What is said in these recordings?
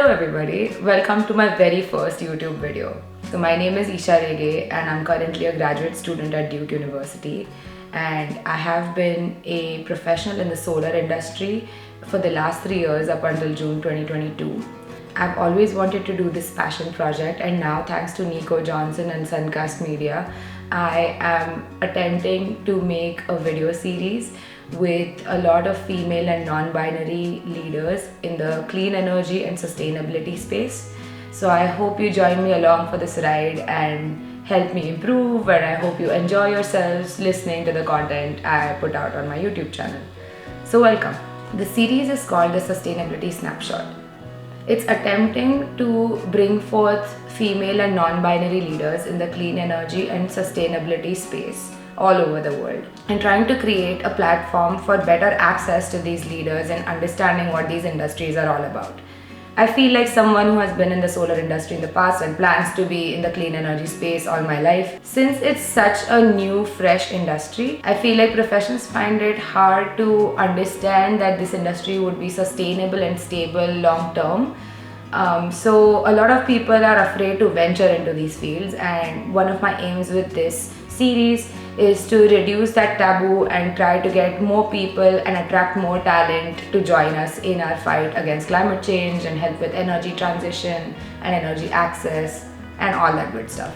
Hello everybody, welcome to my very first YouTube video. So my name is Isha Rege and I'm currently a graduate student at Duke University, and I have been a professional in the solar industry for the last 3 years up until June 2022. I've always wanted to do this passion project, and now thanks to Nico Johnson and Suncast Media, I am attempting to make a video series with a lot of female and non-binary leaders in the clean energy and sustainability space. So I hope you join me along for this ride and help me improve, and I hope you enjoy yourselves listening to the content I put out on my YouTube channel. So welcome. The series is called the Sustainability Snapshot. It's attempting to bring forth female and non-binary leaders in the clean energy and sustainability space all over the world, and trying to create a platform for better access to these leaders and understanding what these industries are all about. I feel like someone who has been in the solar industry in the past and plans to be in the clean energy space all my life. Since it's such a new, fresh industry, I feel like professionals find it hard to understand that this industry would be sustainable and stable long term. So a lot of people are afraid to venture into these fields, and one of my aims with this series is to reduce that taboo and try to get more people and attract more talent to join us in our fight against climate change and help with energy transition and energy access and all that good stuff.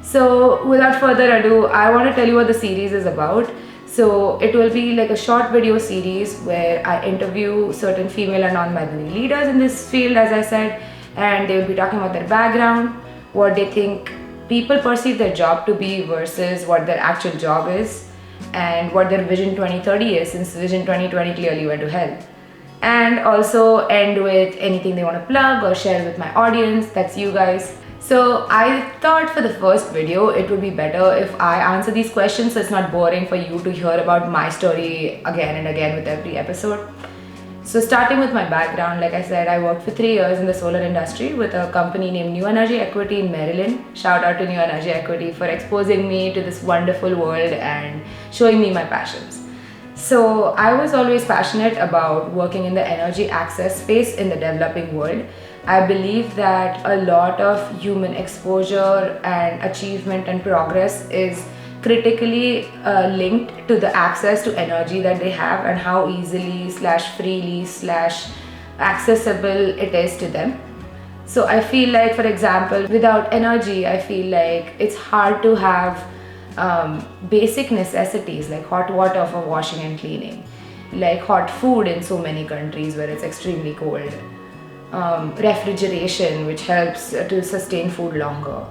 So without further ado, I want to tell you what the series is about. So it will be like a short video series where I interview certain female and non-binary leaders in this field, as I said, and they will be talking about their background, what they think people perceive their job to be versus what their actual job is, and what their Vision 2030 is, since Vision 2020 clearly went to hell. And also end with anything they want to plug or share with my audience, that's you guys. So I thought for the first video it would be better if I answer these questions so it's not boring for you to hear about my story again and again with every episode. So starting with my background, like I said, I worked for 3 years in the solar industry with a company named New Energy Equity in Maryland. Shout out to New Energy Equity for exposing me to this wonderful world and showing me my passions. So I was always passionate about working in the energy access space in the developing world. I believe that a lot of human exposure and achievement and progress is critically linked to the access to energy that they have and how easily / freely / accessible it is to them. So I feel like, for example, without energy, I feel like it's hard to have basic necessities like hot water for washing and cleaning, like hot food in so many countries where it's extremely cold, refrigeration, which helps to sustain food longer.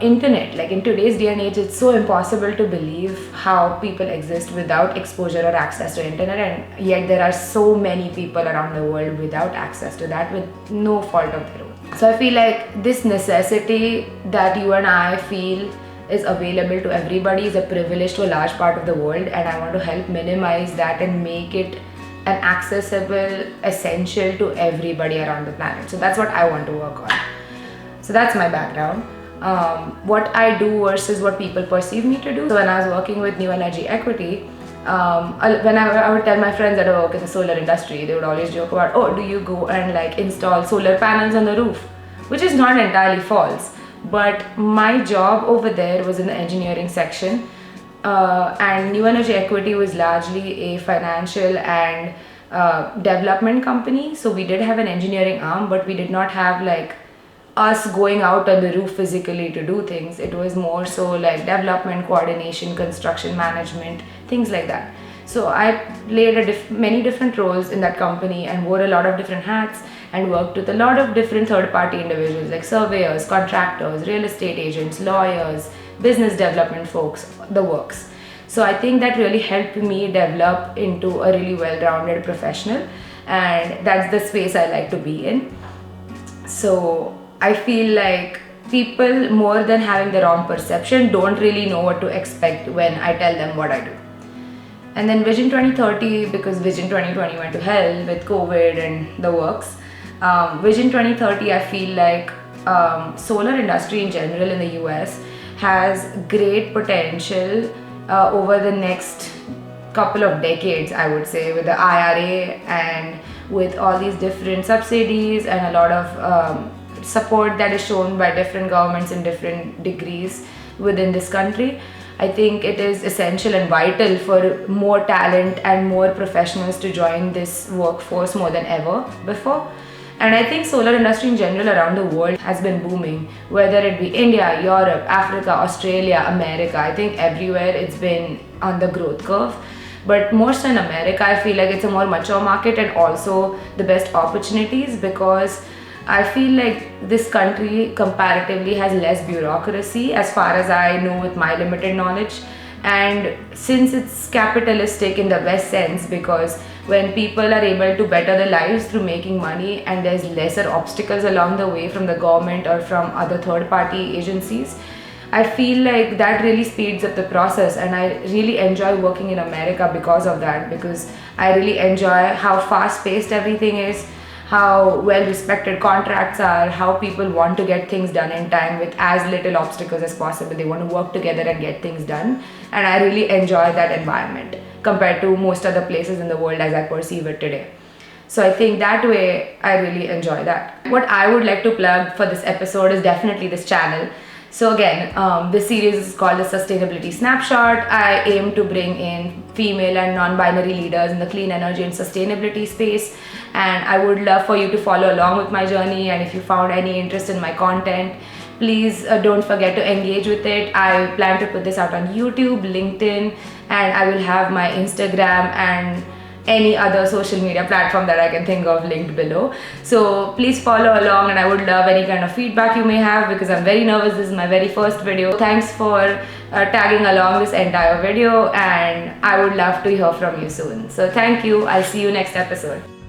Internet, like in today's day and age, it's so impossible to believe how people exist without exposure or access to internet, and yet there are so many people around the world without access to that with no fault of their own. So I feel like this necessity that you and I feel is available to everybody is a privilege to a large part of the world, and I want to help minimize that and make it an accessible essential to everybody around the planet. So that's what I want to work on. So that's my background. What I do versus what people perceive me to do. So when I was working with New Energy Equity, when I would tell my friends that I work in the solar industry, they would always joke about, oh, do you go and like install solar panels on the roof? Which is not entirely false. But my job over there was in the engineering section, and New Energy Equity was largely a financial and development company. So we did have an engineering arm, but we did not have like us going out on the roof physically to do things. It was more so like development, coordination, construction management, things like that. So I played many different roles in that company and wore a lot of different hats and worked with a lot of different third-party individuals like surveyors, contractors, real estate agents, lawyers, business development folks, the works. So I think that really helped me develop into a really well-rounded professional, and that's the space I like to be in. So I feel like people, more than having the wrong perception, don't really know what to expect when I tell them what I do. And then Vision 2030, because Vision 2020 went to hell with COVID and the works. Vision 2030, I feel like solar industry in general in the US has great potential over the next couple of decades, I would say, with the IRA and with all these different subsidies and a lot of support that is shown by different governments in different degrees within this country. I think it is essential and vital for more talent and more professionals to join this workforce more than ever before. And I think solar industry in general around the world has been booming, whether it be India, Europe, Africa, Australia, America. I think everywhere it's been on the growth curve. But most in America, I feel like it's a more mature market and also the best opportunities, because I feel like this country comparatively has less bureaucracy as far as I know with my limited knowledge. And since it's capitalistic in the best sense, because when people are able to better their lives through making money and there's lesser obstacles along the way from the government or from other third party agencies, I feel like that really speeds up the process, and I really enjoy working in America because of that, because I really enjoy how fast paced everything is, how well respected contracts are, how people want to get things done in time with as little obstacles as possible. They want to work together and get things done, and I really enjoy that environment compared to most other places in the world as I perceive it today. So I think that way I really enjoy that. What I would like to plug for this episode is definitely this channel. So again, this series is called the Sustainability Snapshot. I aim to bring in female and non-binary leaders in the clean energy and sustainability space, and I would love for you to follow along with my journey. And if you found any interest in my content, please don't forget to engage with it. I plan to put this out on YouTube, LinkedIn, and I will have my Instagram and any other social media platform that I can think of linked below. So please follow along, and I would love any kind of feedback you may have, because I'm very nervous. This is my very first video. Thanks for tagging along this entire video, and I would love to hear from you soon. So thank you. I'll see you next episode.